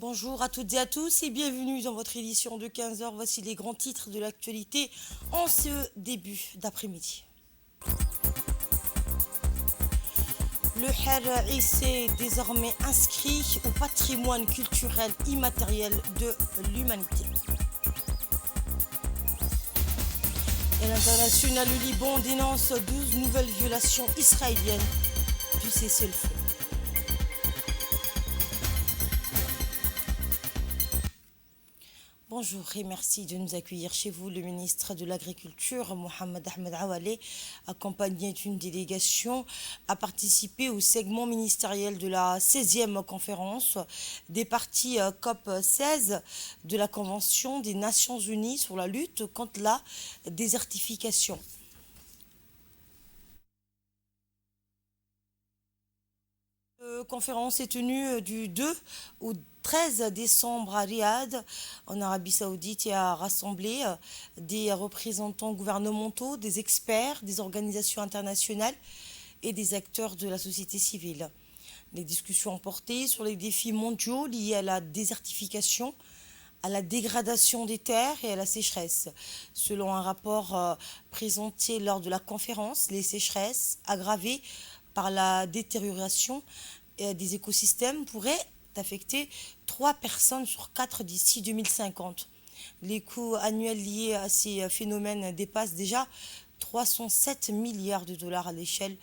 Bonjour à toutes et à tous et bienvenue dans votre édition de 15 heures. Voici les grands titres de l'actualité en ce début d'après-midi. Le HRIC est désormais inscrit au patrimoine culturel immatériel de l'humanité. Et l'international, le Liban dénonce 12 nouvelles violations israéliennes du cessez-le-feu. Bonjour et merci de nous accueillir chez vous. Le ministre de l'Agriculture, Mohamed Ahmed Awalé, accompagné d'une délégation, a participé au segment ministériel de la 16e conférence des parties COP 16 de la Convention des Nations Unies sur la lutte contre la désertification. La conférence est tenue du 2 au 13 décembre à Riyad, en Arabie Saoudite, et a rassemblé des représentants gouvernementaux, des experts, des organisations internationales et des acteurs de la société civile. Les discussions ont porté sur les défis mondiaux liés à la désertification, à la dégradation des terres et à la sécheresse. Selon un rapport présenté lors de la conférence, les sécheresses aggravées par la détérioration des écosystèmes pourraient affecter 3 personnes sur 4 d'ici 2050. Les coûts annuels liés à ces phénomènes dépassent déjà 307 milliards de dollars à l'échelle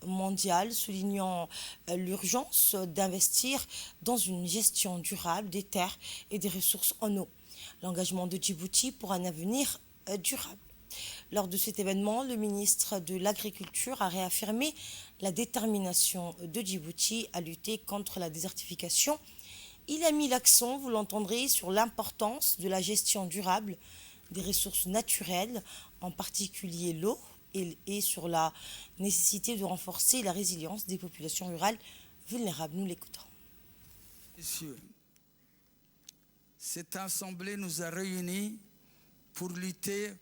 mondiale, soulignant l'urgence d'investir dans une gestion durable des terres et des ressources en eau. L'engagement de Djibouti pour un avenir durable. Lors de cet événement, le ministre de l'Agriculture a réaffirmé la détermination de Djibouti à lutter contre la désertification. Il a mis l'accent, vous l'entendrez, sur l'importance de la gestion durable des ressources naturelles, en particulier l'eau, et sur la nécessité de renforcer la résilience des populations rurales vulnérables. Nous l'écoutons. Messieurs, cette assemblée nous a réunis pour lutter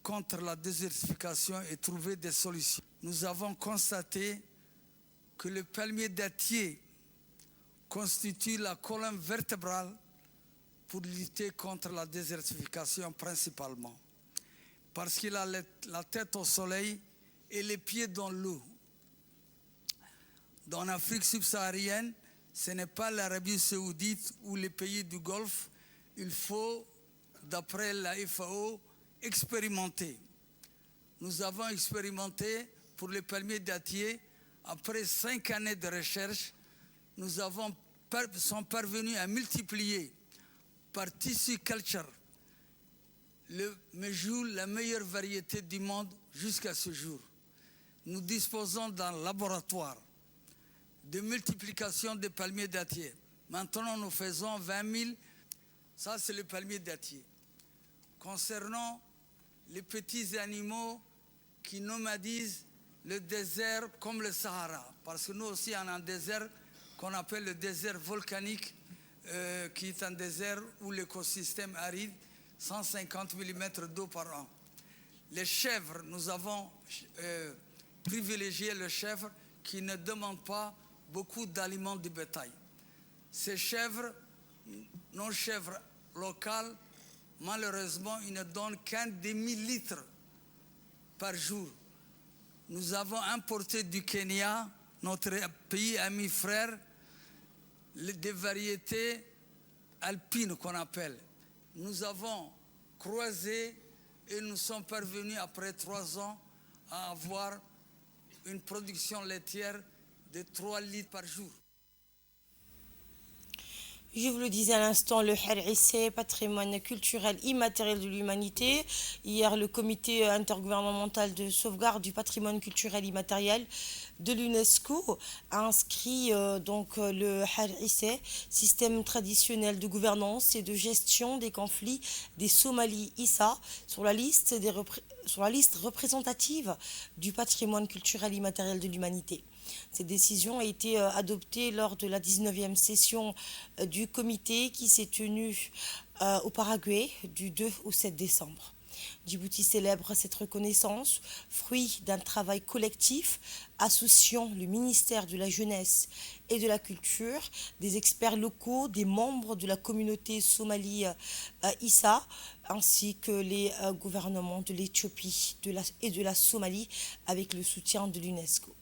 contre la désertification et trouver des solutions. Nous avons constaté que le palmier dattier constitue la colonne vertébrale pour lutter contre la désertification principalement, parce qu'il a la tête au soleil et les pieds dans l'eau. Dans l'Afrique subsaharienne, ce n'est pas l'Arabie saoudite ou les pays du Golfe. Il faut, d'après la FAO, expérimenté. Nous avons expérimenté pour les palmiers dattiers. Après 5 années de recherche, nous sommes parvenus à multiplier par Tissue Culture le méjoule, la meilleure variété du monde jusqu'à ce jour. Nous disposons d'un laboratoire de multiplication des palmiers dattiers. Maintenant, nous faisons 20 000. Ça, c'est le palmier dattier. Concernant les petits animaux qui nomadisent le désert comme le Sahara, parce que nous aussi on a un désert qu'on appelle le désert volcanique, qui est un désert où l'écosystème aride, 150 mm d'eau par an. Les chèvres, nous avons privilégié les chèvres qui ne demandent pas beaucoup d'aliments du bétail. Ces chèvres, nos chèvres locales, malheureusement, ils ne donnent qu'un demi-litre par jour. Nous avons importé du Kenya, notre pays ami frère, des variétés alpines qu'on appelle. Nous avons croisé et nous sommes parvenus après 3 ans à avoir une production laitière de 3 litres par jour. Je vous le disais à l'instant, le HRIC, patrimoine culturel immatériel de l'humanité. Hier, le comité intergouvernemental de sauvegarde du patrimoine culturel immatériel de l'UNESCO a inscrit le HRIC, système traditionnel de gouvernance et de gestion des conflits des Somalis ISA, sur la liste représentative du patrimoine culturel immatériel de l'humanité. Cette décision a été adoptée lors de la 19e session du comité qui s'est tenue au Paraguay du 2 au 7 décembre. Djibouti célèbre cette reconnaissance, fruit d'un travail collectif associant le ministère de la Jeunesse et de la Culture, des experts locaux, des membres de la communauté somalie ISA, ainsi que les gouvernements de l'Éthiopie et de la Somalie avec le soutien de l'UNESCO.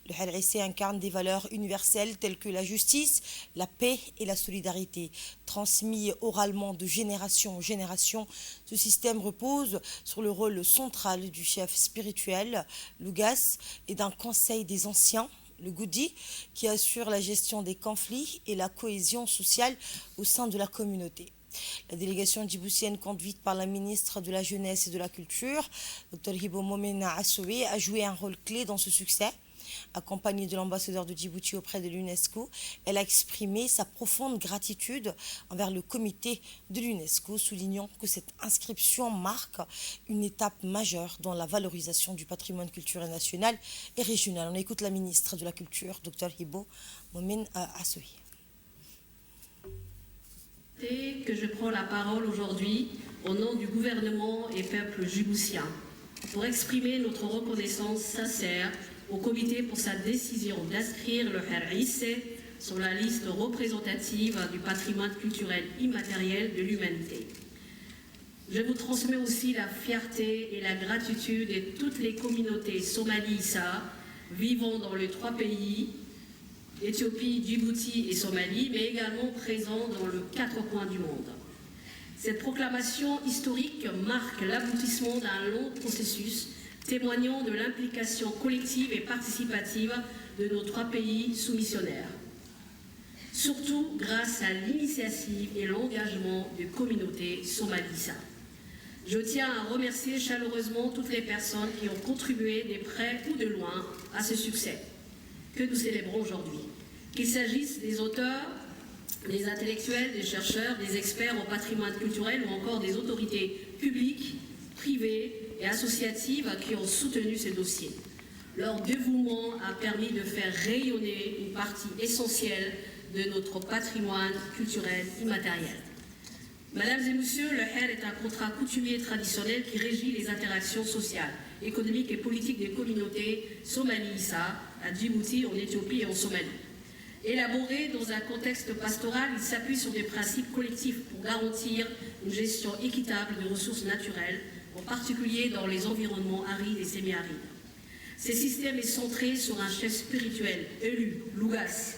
Le HLC incarne des valeurs universelles telles que la justice, la paix et la solidarité. Transmis oralement de génération en génération, ce système repose sur le rôle central du chef spirituel, l'Ugas, et d'un conseil des anciens, le Goudi, qui assure la gestion des conflits et la cohésion sociale au sein de la communauté. La délégation djiboutienne conduite par la ministre de la Jeunesse et de la Culture, Dr Hibo Momena Assoué, a joué un rôle clé dans ce succès. Accompagnée de l'ambassadeur de Djibouti auprès de l'UNESCO, elle a exprimé sa profonde gratitude envers le comité de l'UNESCO, soulignant que cette inscription marque une étape majeure dans la valorisation du patrimoine culturel national et régional. On écoute la ministre de la Culture, Dr Hibo Momen Assoué. Que je prends la parole aujourd'hui au nom du gouvernement et peuple djiboutien pour exprimer notre reconnaissance sincère au comité pour sa décision d'inscrire le Harisse sur la liste représentative du patrimoine culturel immatériel de l'humanité. Je vous transmets aussi la fierté et la gratitude de toutes les communautés somali-issa vivant dans les 3 pays, Éthiopie, Djibouti et Somalie, mais également présents dans les 4 coins du monde. Cette proclamation historique marque l'aboutissement d'un long processus témoignant de l'implication collective et participative de nos 3 pays soumissionnaires. Surtout grâce à l'initiative et l'engagement des communautés somalisa. Je tiens à remercier chaleureusement toutes les personnes qui ont contribué de près ou de loin à ce succès que nous célébrons aujourd'hui. Qu'il s'agisse des auteurs, des intellectuels, des chercheurs, des experts au patrimoine culturel ou encore des autorités publiques, privées et associatives qui ont soutenu ce dossier. Leur dévouement a permis de faire rayonner une partie essentielle de notre patrimoine culturel immatériel. Mesdames et messieurs, le HER est un contrat coutumier traditionnel qui régit les interactions sociales, économiques et politiques des communautés somali-issa, à Djibouti, en Éthiopie et en Somalie. Élaboré dans un contexte pastoral, il s'appuie sur des principes collectifs pour garantir une gestion équitable des ressources naturelles, en particulier dans les environnements arides et semi-arides. Ce système est centré sur un chef spirituel élu, l'Ugas,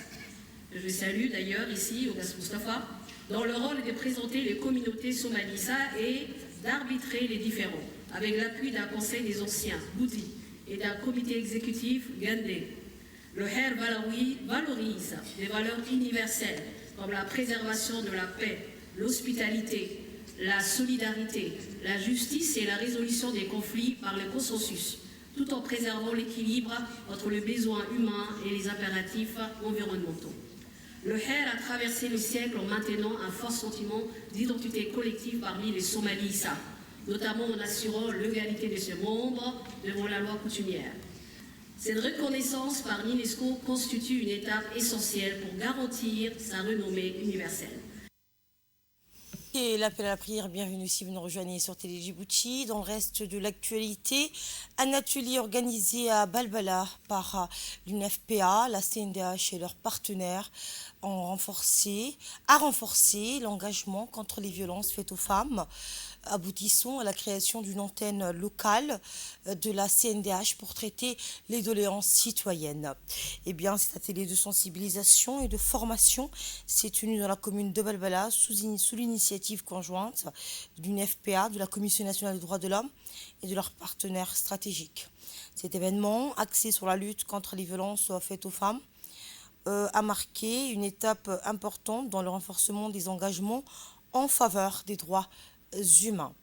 que je salue d'ailleurs ici, Ugas Mustafa, dont le rôle est de présenter les communautés somalisa et d'arbitrer les différends, avec l'appui d'un conseil des anciens, Goudi, et d'un comité exécutif, Gandé. Le HER valorise des valeurs universelles comme la préservation de la paix, l'hospitalité, la solidarité, la justice et la résolution des conflits par le consensus, tout en préservant l'équilibre entre les besoins humains et les impératifs environnementaux. Le HER a traversé le siècle en maintenant un fort sentiment d'identité collective parmi les Somalis-Issa, notamment en assurant l'égalité de ses membres devant la loi coutumière. Cette reconnaissance par l'UNESCO constitue une étape essentielle pour garantir sa renommée universelle. Et l'appel à la prière, bienvenue si vous nous rejoignez sur Télé Djibouti. Dans le reste de l'actualité, un atelier organisé à Balbala par l'UNFPA, la CNDH et leurs partenaires a renforcé l'engagement contre les violences faites aux femmes, aboutissant à la création d'une antenne locale de la CNDH pour traiter les doléances citoyennes. Eh bien, cet atelier de sensibilisation et de formation s'est tenu dans la commune de Balbala sous l'initiative conjointe d'une FPA, de la Commission nationale des droits de l'homme et de leurs partenaires stratégiques. Cet événement, axé sur la lutte contre les violences faites aux femmes, a marqué une étape importante dans le renforcement des engagements en faveur des droits humains.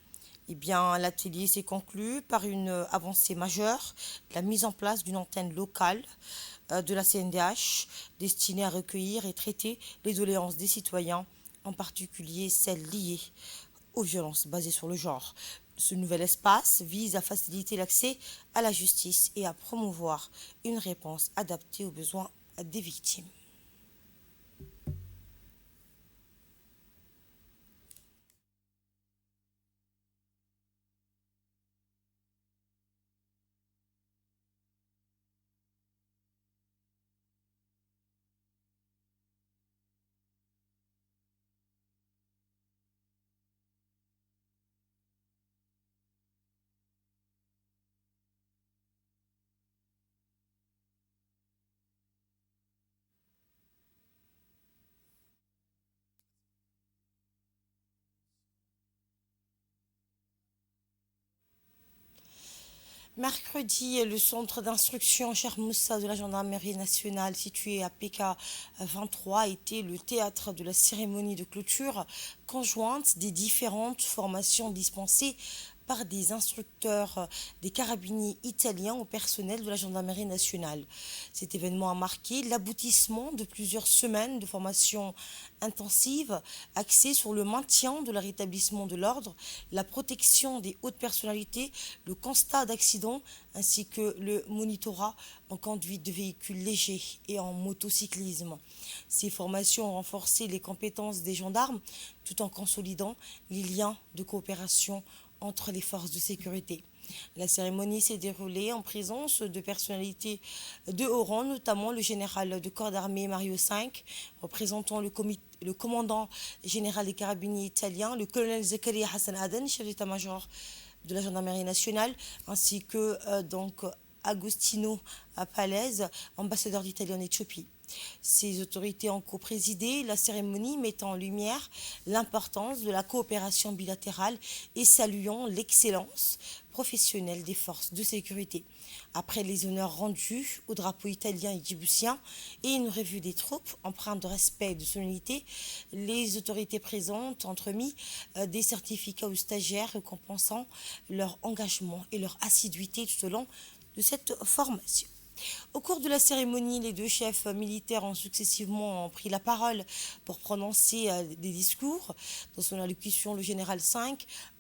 Eh bien, l'atelier s'est conclu par une avancée majeure, la mise en place d'une antenne locale de la CNDH destinée à recueillir et traiter les doléances des citoyens, en particulier celles liées aux violences basées sur le genre. Ce nouvel espace vise à faciliter l'accès à la justice et à promouvoir une réponse adaptée aux besoins des victimes. Mercredi, le centre d'instruction Cheikh Moussa de la gendarmerie nationale situé à PK 23 était le théâtre de la cérémonie de clôture conjointe des différentes formations dispensées par des instructeurs des carabiniers italiens au personnel de la gendarmerie nationale. Cet événement a marqué l'aboutissement de plusieurs semaines de formation intensive axée sur le maintien de la rétablissement de l'ordre, la protection des hautes personnalités, le constat d'accidents ainsi que le monitorat en conduite de véhicules légers et en motocyclisme. Ces formations ont renforcé les compétences des gendarmes tout en consolidant les liens de coopération entre les forces de sécurité. La cérémonie s'est déroulée en présence de personnalités de haut rang, notamment le général de corps d'armée Mario V, représentant le commandant général des carabiniers italiens, le colonel Zakaria Hassan Aden, chef d'état-major de la gendarmerie nationale, ainsi que Agostino Palese, ambassadeur d'Italie en Éthiopie. Ces autorités ont co-présidé la cérémonie mettant en lumière l'importance de la coopération bilatérale et saluant l'excellence professionnelle des forces de sécurité. Après les honneurs rendus au drapeau italien et djiboutien et une revue des troupes empreinte de respect et de solennité, les autorités présentes ont remis des certificats aux stagiaires récompensant leur engagement et leur assiduité tout au long de cette formation. Au cours de la cérémonie, les deux chefs militaires ont successivement pris la parole pour prononcer des discours. Dans son allocution, le général V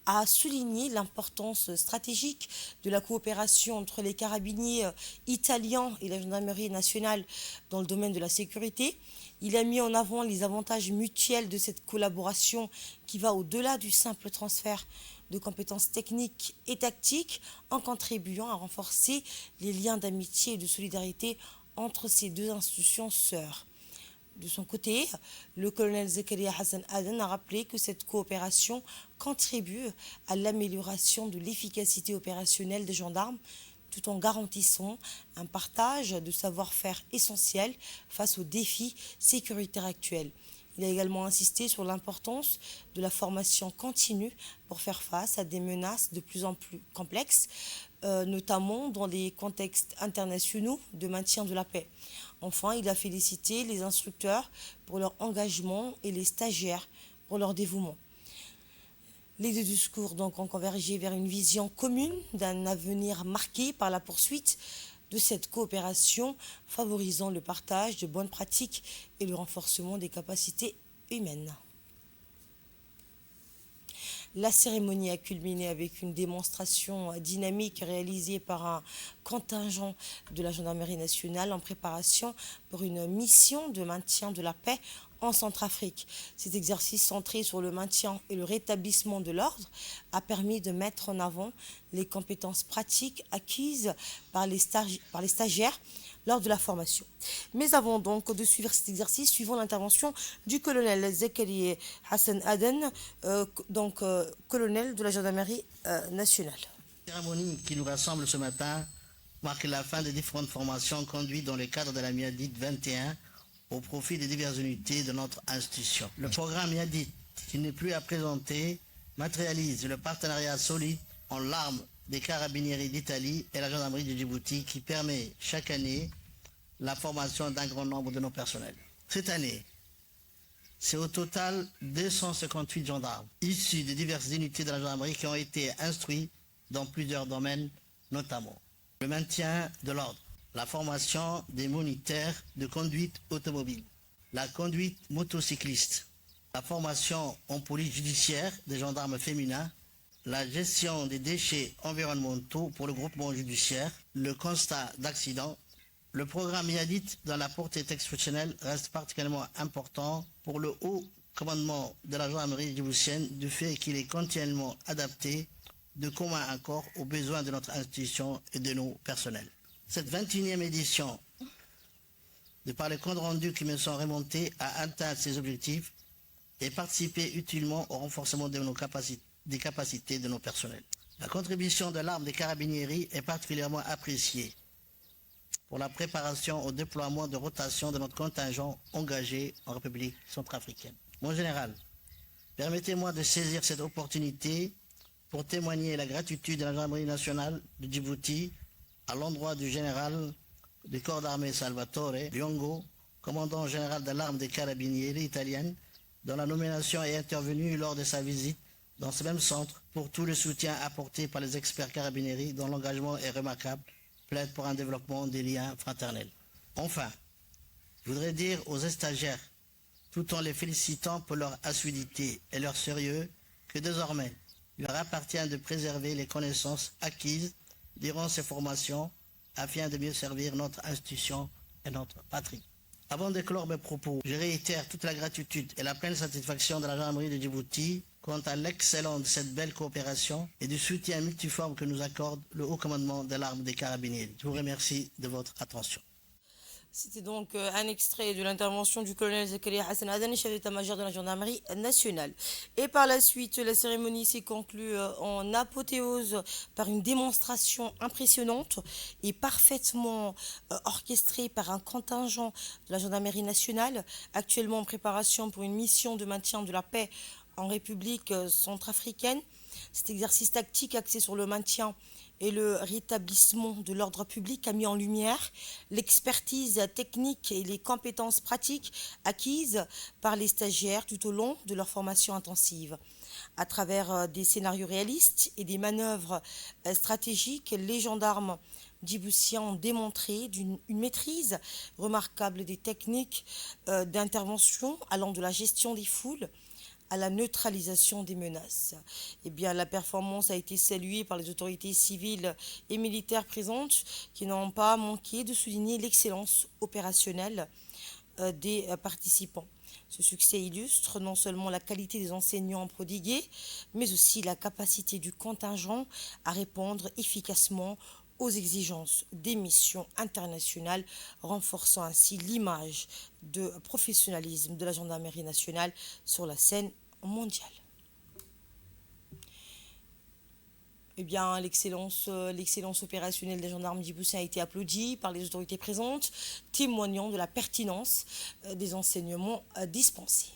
a souligné l'importance stratégique de la coopération entre les carabiniers italiens et la gendarmerie nationale dans le domaine de la sécurité. Il a mis en avant les avantages mutuels de cette collaboration qui va au-delà du simple transfert de compétences techniques et tactiques en contribuant à renforcer les liens d'amitié et de solidarité entre ces deux institutions sœurs. De son côté, le colonel Zakaria Hassan Aden a rappelé que cette coopération contribue à l'amélioration de l'efficacité opérationnelle des gendarmes tout en garantissant un partage de savoir-faire essentiel face aux défis sécuritaires actuels. Il a également insisté sur l'importance de la formation continue pour faire face à des menaces de plus en plus complexes, notamment dans les contextes internationaux de maintien de la paix. Enfin, il a félicité les instructeurs pour leur engagement et les stagiaires pour leur dévouement. Les deux discours donc ont convergé vers une vision commune d'un avenir marqué par la poursuite de cette coopération, favorisant le partage de bonnes pratiques et le renforcement des capacités humaines. La cérémonie a culminé avec une démonstration dynamique réalisée par un contingent de la gendarmerie nationale en préparation pour une mission de maintien de la paix en Centrafrique. Cet exercice centré sur le maintien et le rétablissement de l'ordre a permis de mettre en avant les compétences pratiques acquises par les stagiaires lors de la formation. Mais avant donc de suivre cet exercice, suivons l'intervention du colonel Zakaria Hassan Aden, colonel de la gendarmerie nationale. La cérémonie qui nous rassemble ce matin marque la fin des différentes formations conduites dans le cadre de la Miadit 21 au profit des diverses unités de notre institution. Le programme Miadit, qui n'est plus à présenter, matérialise le partenariat solide en l'arme des carabinieri d'Italie et la gendarmerie de Djibouti qui permet chaque année la formation d'un grand nombre de nos personnels. Cette année, c'est au total 258 gendarmes issus des diverses unités de la gendarmerie qui ont été instruits dans plusieurs domaines, notamment le maintien de l'ordre, la formation des moniteurs de conduite automobile, la conduite motocycliste, la formation en police judiciaire des gendarmes féminins, la gestion des déchets environnementaux pour le groupement judiciaire, le constat d'accidents. Le programme Miadit, dans la portée textuelle, reste particulièrement important pour le haut commandement de la gendarmerie djiboutienne du fait qu'il est continuellement adapté de commun accord aux besoins de notre institution et de nos personnels. Cette 21e édition, de par les comptes rendus qui me sont remontés, a atteint ses objectifs et participé utilement au renforcement de nos des capacités de nos personnels. La contribution de l'arme des carabinieri est particulièrement appréciée pour la préparation au déploiement de rotation de notre contingent engagé en République centrafricaine. Mon général, permettez-moi de saisir cette opportunité pour témoigner la gratitude de la gendarmerie nationale de Djibouti à l'endroit du général du corps d'armée Salvatore Biongo, commandant général de l'arme des carabinieri italienne, dont la nomination est intervenue lors de sa visite dans ce même centre pour tout le soutien apporté par les experts carabinieri dont l'engagement est remarquable, plaide pour un développement des liens fraternels. Enfin, je voudrais dire aux stagiaires, tout en les félicitant pour leur assiduité et leur sérieux, que désormais, il leur appartient de préserver les connaissances acquises durant ces formations afin de mieux servir notre institution et notre patrie. Avant de clore mes propos, je réitère toute la gratitude et la pleine satisfaction de la gendarmerie de Djibouti quant à l'excellence de cette belle coopération et du soutien multiforme que nous accorde le haut commandement de l'arme des carabiniers. Je vous remercie de votre attention. C'était donc un extrait de l'intervention du colonel Zakaria Hassan Adani, chef d'état-major de la gendarmerie nationale. Et par la suite, la cérémonie s'est conclue en apothéose par une démonstration impressionnante et parfaitement orchestrée par un contingent de la gendarmerie nationale, actuellement en préparation pour une mission de maintien de la paix en République centrafricaine. Cet exercice tactique axé sur le maintien et le rétablissement de l'ordre public a mis en lumière l'expertise technique et les compétences pratiques acquises par les stagiaires tout au long de leur formation intensive. À travers des scénarios réalistes et des manœuvres stratégiques, les gendarmes djiboutiens ont démontré une maîtrise remarquable des techniques d'intervention allant de la gestion des foules à la neutralisation des menaces. Eh bien, la performance a été saluée par les autorités civiles et militaires présentes qui n'ont pas manqué de souligner l'excellence opérationnelle des participants. Ce succès illustre non seulement la qualité des enseignants prodigués, mais aussi la capacité du contingent à répondre efficacement aux exigences des missions internationales, renforçant ainsi l'image de professionnalisme de la gendarmerie nationale sur la scène mondiale. Eh bien, l'excellence opérationnelle des gendarmes djiboutiens a été applaudie par les autorités présentes, témoignant de la pertinence des enseignements dispensés.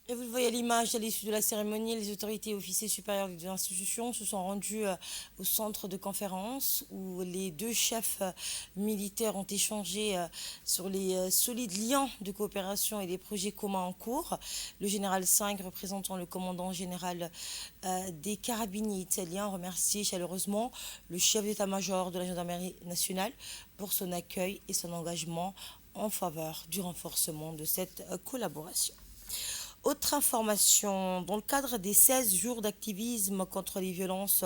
Et vous le voyez à l'image, à l'issue de la cérémonie, les autorités et officiers supérieurs des institutions se sont rendus au centre de conférence où les deux chefs militaires ont échangé sur les solides liens de coopération et les projets communs en cours. Le général 5, représentant le commandant général des carabiniers italiens, remercié chaleureusement le chef d'état-major de la gendarmerie nationale pour son accueil et son engagement en faveur du renforcement de cette collaboration. Autre information, dans le cadre des 16 jours d'activisme contre les violences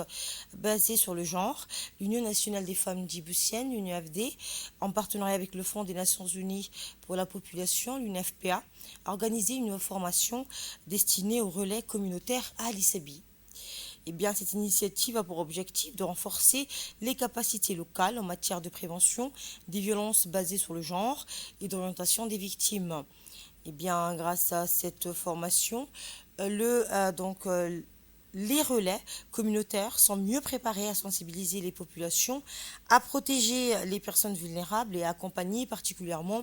basées sur le genre, l'Union nationale des femmes djiboutiennes, l'UNFD, en partenariat avec le Fonds des Nations Unies pour la population, l'UNFPA, a organisé une formation destinée aux relais communautaires à Alisabi. Eh bien, cette initiative a pour objectif de renforcer les capacités locales en matière de prévention des violences basées sur le genre et d'orientation des victimes. Eh bien, grâce à cette formation, les relais communautaires sont mieux préparés à sensibiliser les populations, à protéger les personnes vulnérables et à accompagner particulièrement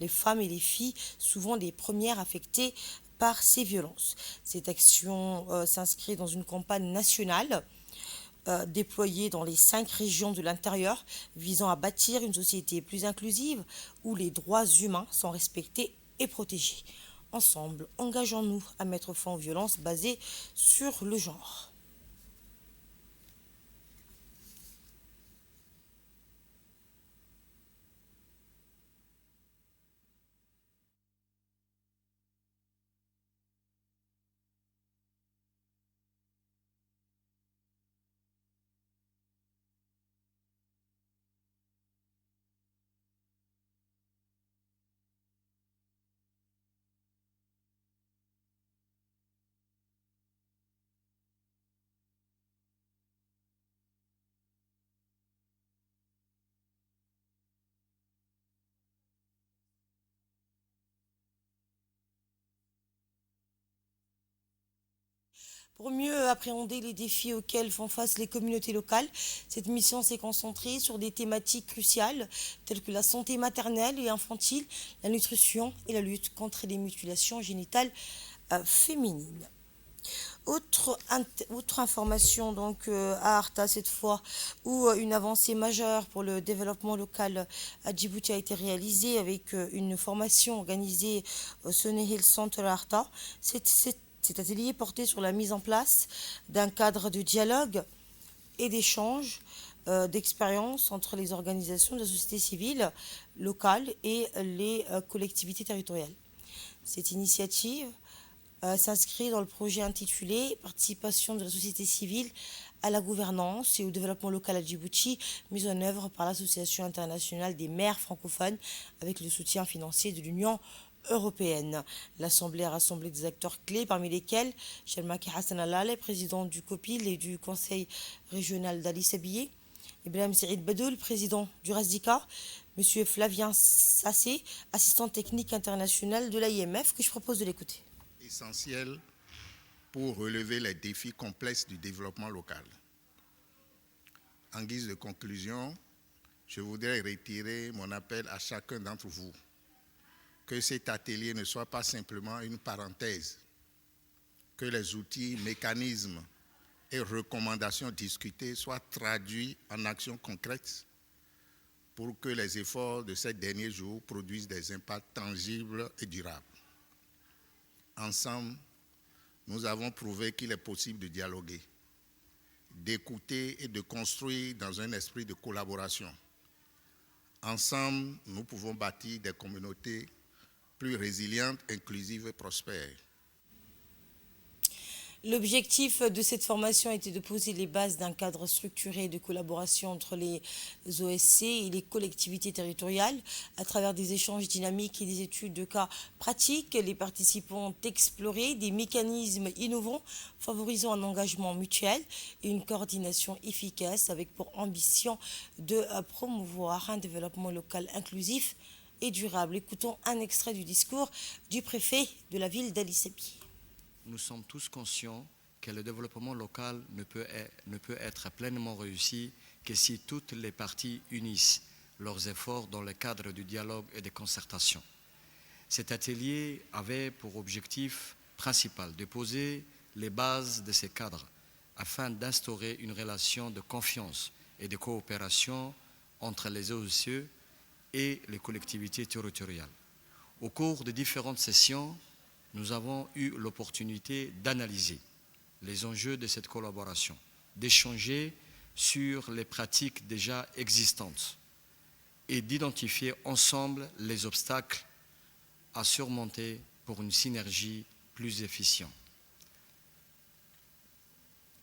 les femmes et les filles, souvent les premières affectées par ces violences. Cette action s'inscrit dans une campagne nationale déployés dans les 5 régions de l'intérieur, visant à bâtir une société plus inclusive où les droits humains sont respectés et protégés. Ensemble, engageons-nous à mettre fin aux violences basées sur le genre. Pour mieux appréhender les défis auxquels font face les communautés locales, cette mission s'est concentrée sur des thématiques cruciales telles que la santé maternelle et infantile, la nutrition et la lutte contre les mutilations génitales féminines. Autre information donc à Arta cette fois où une avancée majeure pour le développement local à Djibouti a été réalisée avec une formation organisée au Sonny Hill Center à Arta. Cet atelier portait sur la mise en place d'un cadre de dialogue et d'échange d'expériences entre les organisations de la société civile locale et les collectivités territoriales. Cette initiative s'inscrit dans le projet intitulé Participation de la société civile à la gouvernance et au développement local à Djibouti, mis en œuvre par l'Association internationale des maires francophones avec le soutien financier de l'Union européenne. L'Assemblée a rassemblé des acteurs clés, parmi lesquels Shelmaki Hassan Alale, président du COPIL et du Conseil régional d'Ali Sabié, Ibrahim Saïd Badoul, président du RASDICA, M. Flavien Sassé, assistant technique international de l'AIMF, que je propose de l'écouter. Essentiel pour relever les défis complexes du développement local. En guise de conclusion, je voudrais retirer mon appel à chacun d'entre vous que cet atelier ne soit pas simplement une parenthèse, que les outils, mécanismes et recommandations discutées soient traduits en actions concrètes pour que les efforts de ces derniers jours produisent des impacts tangibles et durables. Ensemble, nous avons prouvé qu'il est possible de dialoguer, d'écouter et de construire dans un esprit de collaboration. Ensemble, nous pouvons bâtir des communautés plus résilientes, inclusives et prospères. L'objectif de cette formation était de poser les bases d'un cadre structuré de collaboration entre les OSC et les collectivités territoriales. À travers des échanges dynamiques et des études de cas pratiques, les participants ont exploré des mécanismes innovants favorisant un engagement mutuel et une coordination efficace avec pour ambition de promouvoir un développement local inclusif et durable. Écoutons un extrait du discours du préfet de la ville d'Ali Sabié. Nous sommes tous conscients que le développement local ne peut être pleinement réussi que si toutes les parties unissent leurs efforts dans le cadre du dialogue et des concertations. Cet atelier avait pour objectif principal de poser les bases de ces cadres afin d'instaurer une relation de confiance et de coopération entre les OSCE et les collectivités territoriales. Au cours de différentes sessions, nous avons eu l'opportunité d'analyser les enjeux de cette collaboration, d'échanger sur les pratiques déjà existantes et d'identifier ensemble les obstacles à surmonter pour une synergie plus efficiente.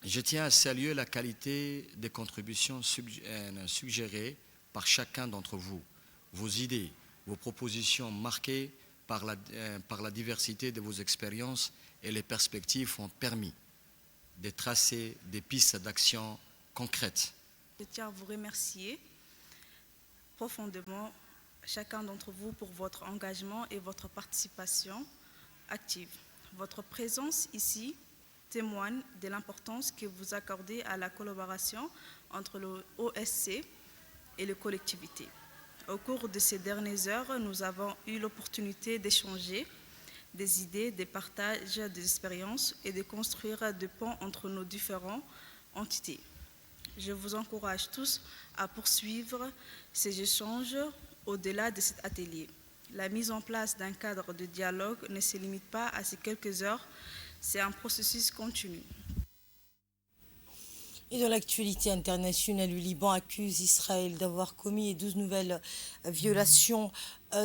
Je tiens à saluer la qualité des contributions suggérées par chacun d'entre vous. Vos idées, vos propositions marquées par la diversité de vos expériences et les perspectives ont permis de tracer des pistes d'action concrètes. Je tiens à vous remercier profondément, chacun d'entre vous, pour votre engagement et votre participation active. Votre présence ici témoigne de l'importance que vous accordez à la collaboration entre le OSC et les collectivités. Au cours de ces dernières heures, nous avons eu l'opportunité d'échanger des idées, de partager des expériences et de construire des ponts entre nos différentes entités. Je vous encourage tous à poursuivre ces échanges au-delà de cet atelier. La mise en place d'un cadre de dialogue ne se limite pas à ces quelques heures, c'est un processus continu. Et dans l'actualité internationale, le Liban accuse Israël d'avoir commis 12 nouvelles violations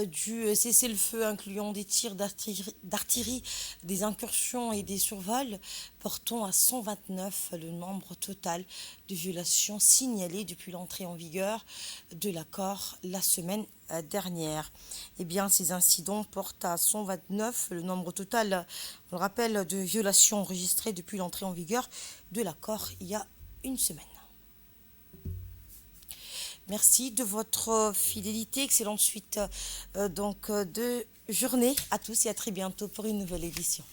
du cessez-le-feu, incluant des tirs d'artillerie, des incursions et des survols, portant à 129 le nombre total de violations signalées depuis l'entrée en vigueur de l'accord la semaine dernière. Eh bien, ces incidents portent à 129 le nombre total, on le rappelle, de violations enregistrées depuis l'entrée en vigueur de l'accord il y a une semaine. Merci de votre fidélité. Excellente suite de journée à tous et à très bientôt pour une nouvelle édition.